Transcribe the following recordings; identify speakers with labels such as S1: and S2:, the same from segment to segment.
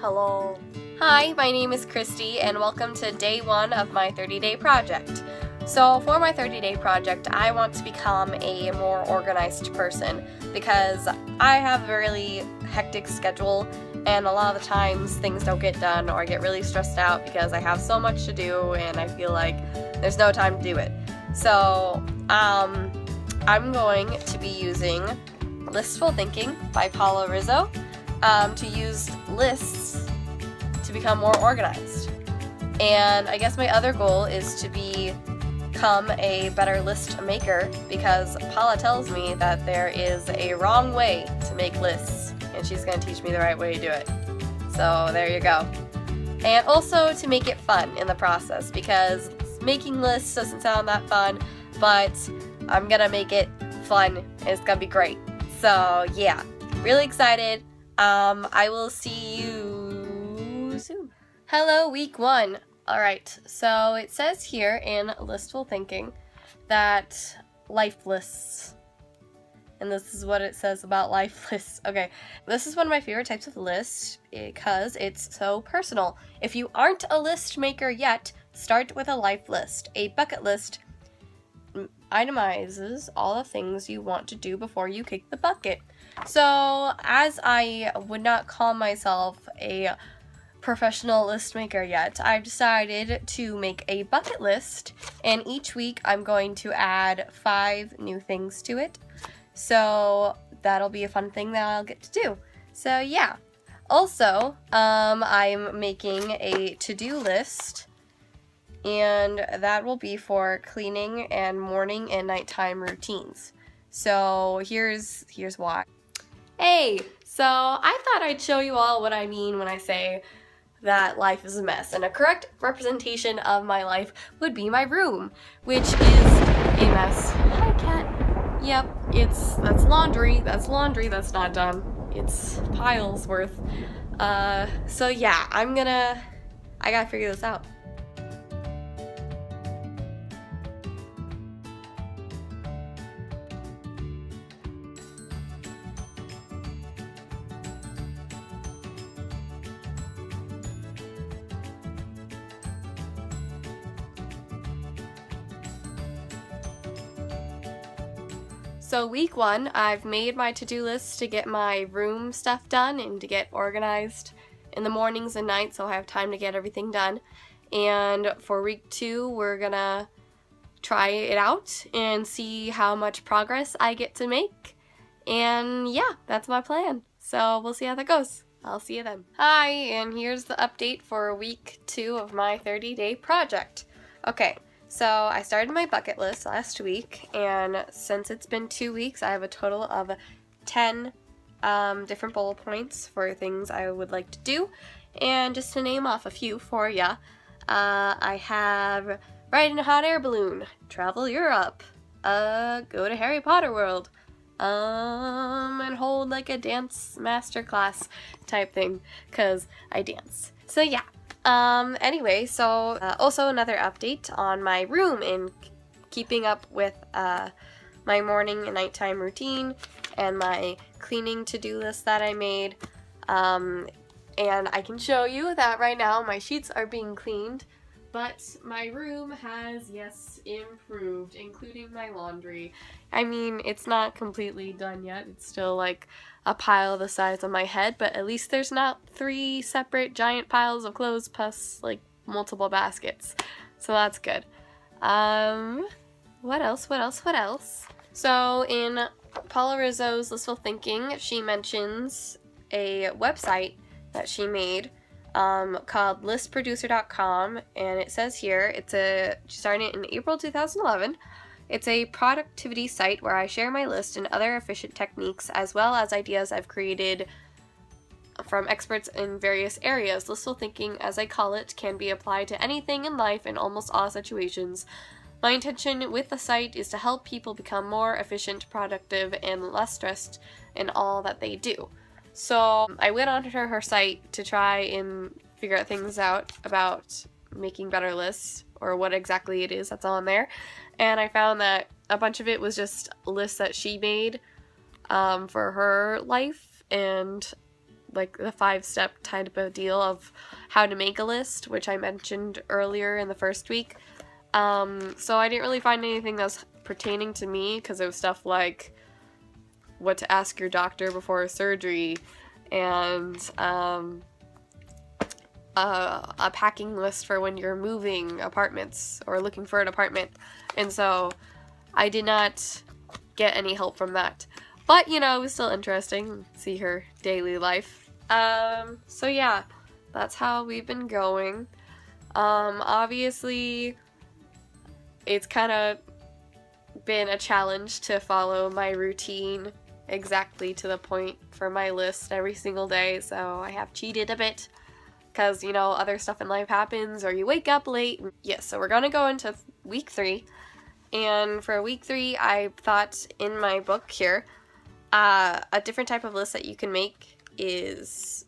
S1: Hello. Hi, my name is Christy, and welcome to day 1 of my 30-day project. So for my 30-day project, I want to become a more organized person because I have a really hectic schedule, and a lot of the times things don't get done, or I get really stressed out because I have so much to do and I feel like there's no time to do it. So I'm going to be using Listful Thinking by Paula Rizzo to use lists to become more organized. And I guess my other goal is to become a better list maker, because Paula tells me that there is a wrong way to make lists, and she's going to teach me the right way to do it. So there you go. And also to make it fun in the process, because making lists doesn't sound that fun, but I'm gonna make it fun and it's gonna be great. So yeah, really excited. I will see you soon. Hello, week 1. Alright, so it says here in Listful Thinking that life lists. And this is what it says about life lists. Okay, this is one of my favorite types of lists because it's so personal. If you aren't a list maker yet, start with a life list. A bucket list itemizes all the things you want to do before you kick the bucket. So, as I would not call myself a professional list maker yet, I've decided to make a bucket list, and each week I'm going to add 5 new things to it. So that'll be a fun thing that I'll get to do. So yeah. Also, I'm making a to-do list, and that will be for cleaning and morning and nighttime routines. So here's why. Hey, so I thought I'd show you all what I mean when I say that life is a mess, and a correct representation of my life would be my room, which is a mess. Hi, cat. Yep, that's laundry that's not done. It's piles worth. So yeah, I gotta figure this out. So week 1, I've made my to-do list to get my room stuff done and to get organized in the mornings and nights so I have time to get everything done. And for week 2, we're gonna try it out and see how much progress I get to make. And yeah, that's my plan. So we'll see how that goes. I'll see you then. Hi, and here's the update for week 2 of my 30-day project. Okay. So I started my bucket list last week, and since it's been 2 weeks, I have a total of 10 different bullet points for things I would like to do. And just to name off a few for ya, I have ride in a hot air balloon, travel Europe, go to Harry Potter World, and hold like a dance masterclass type thing, cause I dance. So yeah. Anyway, so also another update on my room and keeping up with my morning and nighttime routine and my cleaning to-do list that I made. And I can show you that right now my sheets are being cleaned, but my room has, yes, improved, including my laundry. I mean, it's not completely done yet. It's still like a pile the size of my head, but at least there's not 3 separate giant piles of clothes plus like multiple baskets. So that's good. What else? So in Paula Rizzo's Listful Thinking, she mentions a website that she made called listproducer.com, and it says here she started it in April 2011. It's a productivity site where I share my list and other efficient techniques, as well as ideas I've created from experts in various areas. Listful Thinking, as I call it, can be applied to anything in life in almost all situations. My intention with the site is to help people become more efficient, productive, and less stressed in all that they do. So I went onto her site to try and figure out things out about making better lists, or what exactly it is that's on there. And I found that a bunch of it was just lists that she made for her life, and like the 5-step type of deal of how to make a list, which I mentioned earlier in the first week. So I didn't really find anything that was pertaining to me, because it was stuff like what to ask your doctor before surgery, and a packing list for when you're moving apartments or looking for an apartment. And so I did not get any help from that. But, you know, it was still interesting to see her daily life. So yeah, that's how we've been going. Obviously, it's kind of been a challenge to follow my routine exactly to the point for my list every single day, so I have cheated a bit. Because, you know, other stuff in life happens, or you wake up late. Yes, so we're gonna go into week 3. And for week 3, I thought in my book here, a different type of list that you can make is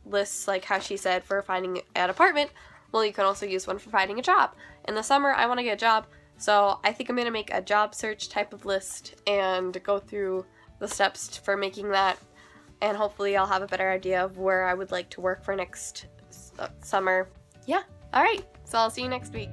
S1: lists like how she said for finding an apartment. Well, you can also use one for finding a job. In the summer, I want to get a job, so I think I'm gonna make a job search type of list and go through the steps for making that. And hopefully I'll have a better idea of where I would like to work for next summer. Yeah, alright, so I'll see you next week.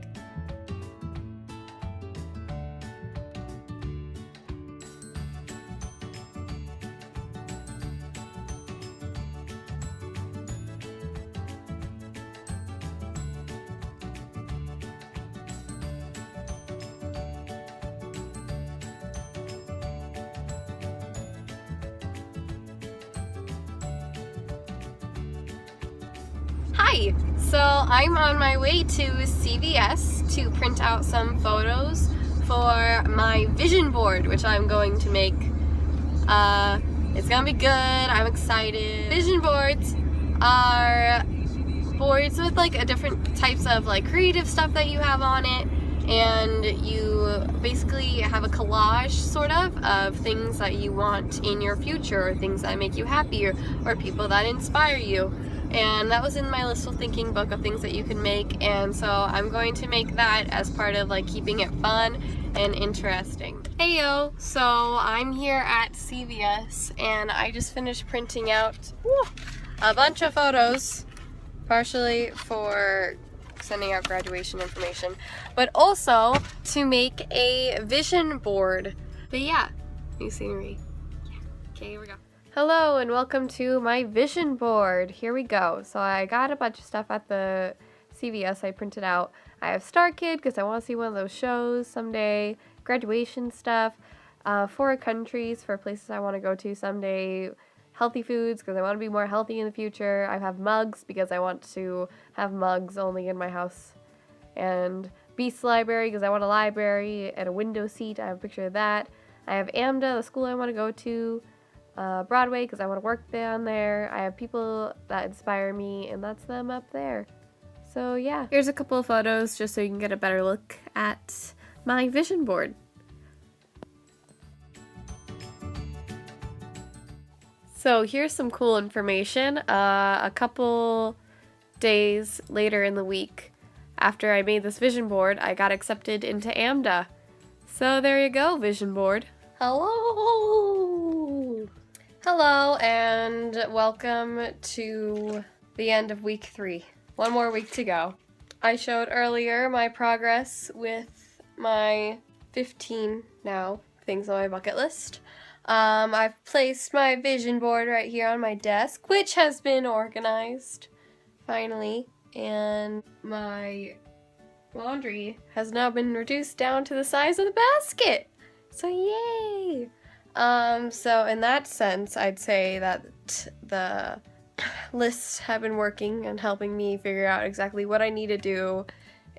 S1: Hi! So I'm on my way to CVS to print out some photos for my vision board, which I'm going to make. It's gonna be good, I'm excited. Vision boards are boards with like a different types of like creative stuff that you have on it, and you basically have a collage sort of things that you want in your future, or things that make you happy, or people that inspire you. And that was in my Listful Thinking book of things that you can make, and so I'm going to make that as part of like keeping it fun and interesting. Heyo! So I'm here at CVS and I just finished printing out a bunch of photos, partially for sending out graduation information, but also to make a vision board. But yeah, new scenery. Yeah. Okay, here we go. Hello and welcome to my vision board. Here we go. So I got a bunch of stuff at the CVS I printed out. I have Star Kid because I want to see one of those shows someday, graduation stuff, 4 countries for places I want to go to someday, healthy foods because I want to be more healthy in the future. I have mugs because I want to have mugs only in my house, and Beast Library because I want a library and a window seat. I have a picture of that. I have AMDA, the school I want to go to. Broadway because I want to work down there. I have people that inspire me, and that's them up there. So yeah, here's a couple of photos just so you can get a better look at my vision board. So here's some cool information. A couple days later in the week after I made this vision board, I got accepted into AMDA. So there you go, vision board. Hello! Hello, and welcome to the end of week 3. One more week to go. I showed earlier my progress with my 15 now things on my bucket list. I've placed my vision board right here on my desk, which has been organized, finally, and my laundry has now been reduced down to the size of the basket. So yay! So in that sense, I'd say that the lists have been working and helping me figure out exactly what I need to do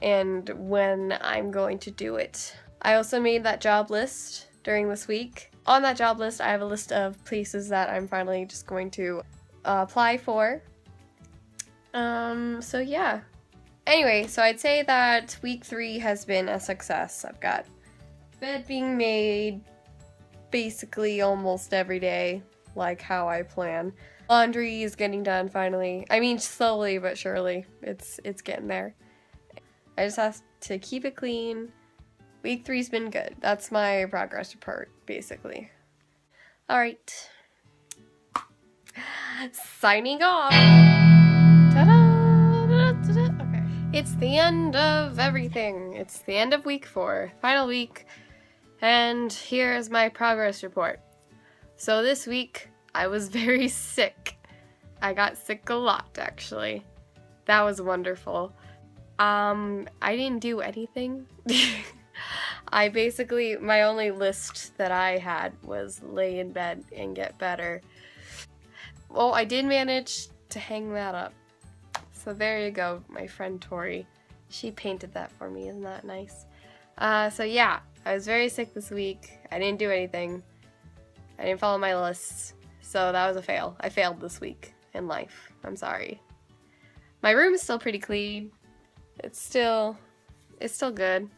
S1: and when I'm going to do it. I also made that job list during this week. On that job list, I have a list of places that I'm finally just going to apply for. So yeah. Anyway, so I'd say that week 3 has been a success. I've got bed being made basically almost every day, like how I plan. Laundry is getting done finally. I mean, slowly but surely. It's getting there. I just have to keep it clean. Week 3's been good. That's my progress report, basically. Alright. Signing off. Ta-da! Okay. It's the end of everything. It's the end of week 4, final week, and here's my progress report. So this week, I was very sick. I got sick a lot, actually. That was wonderful. I didn't do anything. My only list that I had was lay in bed and get better. Well, I did manage to hang that up. So there you go, my friend Tori. She painted that for me, isn't that nice? So yeah, I was very sick this week. I didn't do anything. I didn't follow my lists. So that was a fail. I failed this week in life. I'm sorry. My room is still pretty clean. It's still good.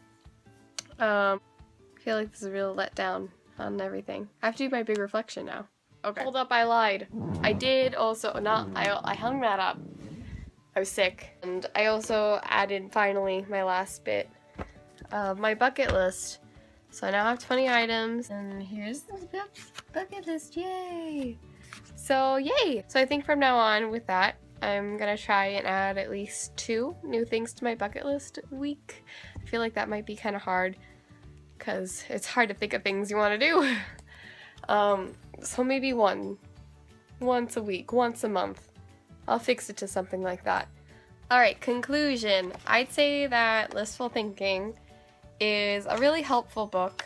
S1: I feel like this is a real letdown on everything. I have to do my big reflection now. Okay. Hold up, I lied. I did also, I hung that up. I was sick. And I also added, finally, my last bit of my bucket list. So I now have 20 items, and here's the bucket list, yay! So, yay! So I think from now on with that, I'm gonna try and add at least 2 new things to my bucket list a week. I feel like that might be kind of hard, because it's hard to think of things you want to do. So maybe once a week, once a month. I'll fix it to something like that. Alright, conclusion. I'd say that Listful Thinking is a really helpful book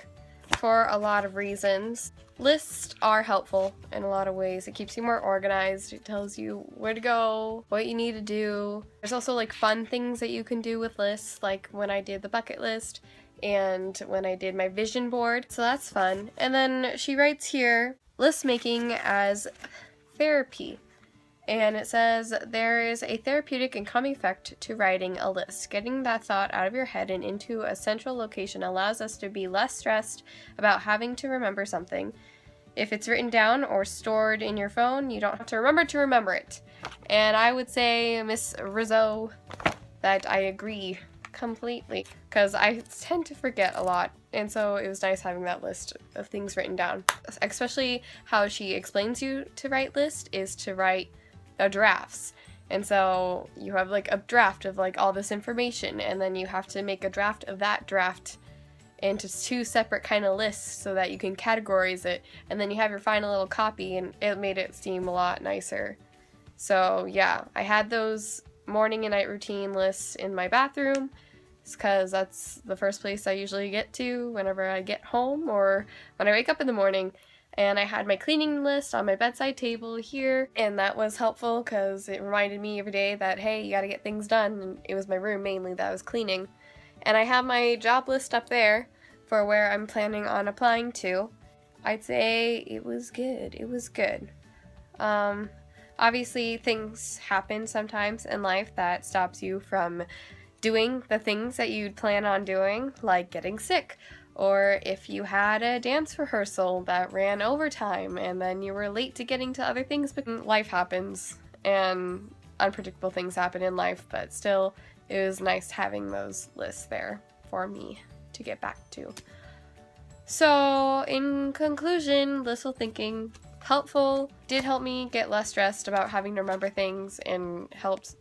S1: for a lot of reasons. Lists are helpful in a lot of ways. It keeps you more organized. It tells you where to go, what you need to do. There's also like fun things that you can do with lists, like when I did the bucket list and when I did my vision board. So that's fun. And then she writes here, list making as therapy. And it says, there is a therapeutic and calming effect to writing a list. Getting that thought out of your head and into a central location allows us to be less stressed about having to remember something. If it's written down or stored in your phone, you don't have to remember it. And I would say, Miss Rizzo, that I agree completely, because I tend to forget a lot. And so it was nice having that list of things written down. Especially how she explains you to write list is to write drafts. And so you have like a draft of like all this information, and then you have to make a draft of that draft into 2 separate kind of lists so that you can categorize it, and then you have your final little copy, and it made it seem a lot nicer. So yeah, I had those morning and night routine lists in my bathroom because that's the first place I usually get to whenever I get home or when I wake up in the morning. And I had my cleaning list on my bedside table here, and that was helpful because it reminded me every day that, hey, you gotta get things done, and it was my room mainly that I was cleaning. And I have my job list up there for where I'm planning on applying to. I'd say it was good. It was good. Obviously, things happen sometimes in life that stops you from doing the things that you'd plan on doing, like getting sick. Or if you had a dance rehearsal that ran overtime and then you were late to getting to other things, but life happens and unpredictable things happen in life, but still it was nice having those lists there for me to get back to. So in conclusion, Listful Thinking, helpful, did help me get less stressed about having to remember things and helped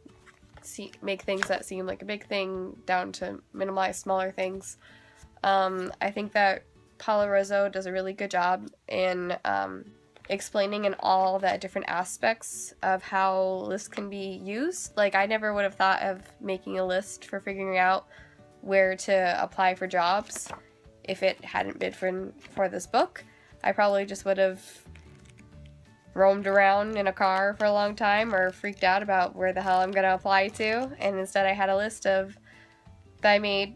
S1: make things that seem like a big thing down to minimize smaller things. I think that Paula Rizzo does a really good job in explaining in all the different aspects of how lists can be used. Like, I never would have thought of making a list for figuring out where to apply for jobs if it hadn't been for this book. I probably just would have roamed around in a car for a long time or freaked out about where the hell I'm going to apply to, and instead I had a list that I made.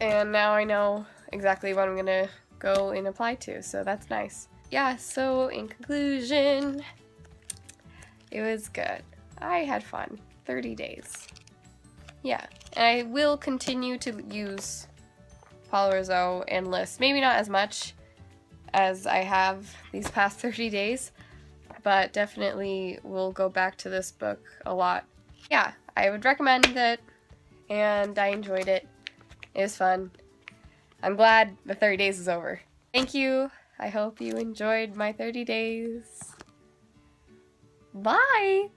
S1: And now I know exactly what I'm gonna go and apply to, so that's nice. Yeah, so in conclusion, it was good. I had fun. 30 days. Yeah, and I will continue to use Paula Rizzo and lists. Maybe not as much as I have these past 30 days, but definitely will go back to this book a lot. Yeah, I would recommend it, and I enjoyed it. It was fun. I'm glad the 30 days is over. Thank you. I hope you enjoyed my 30 days. Bye!